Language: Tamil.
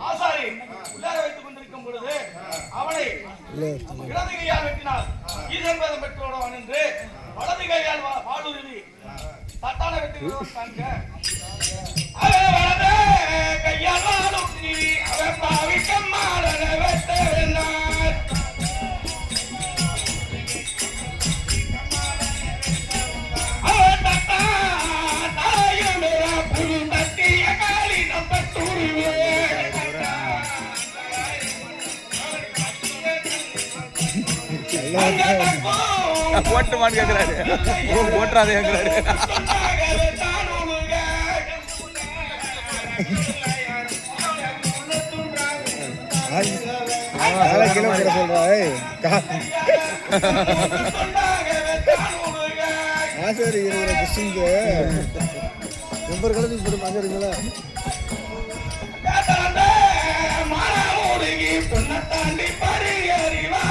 ஆசாரி உள்ளார வைத்துக் கொண்டிருக்கும் பொழுது அவனை இடது கையால் வெட்டினார். ஈசன் பேதம் பெற்றோடு என்று வலது கையால் வாளுருவி தட்டான வெட்டி கையால் வாளுருவி அவன் பாவிக்கம்மாளன வெட்டினார். அவன் தட்டா தாயும் புது தட்டிய காலி நம்ம துருவே போட்டுமான்னு கேட்கிறாரு. போட்டுறாரு கேட்கிறாரு. ஆசாரி நம்பர் கலந்து போட்டு மாஞ்சிருங்களா தாண்டி பரிகறிவா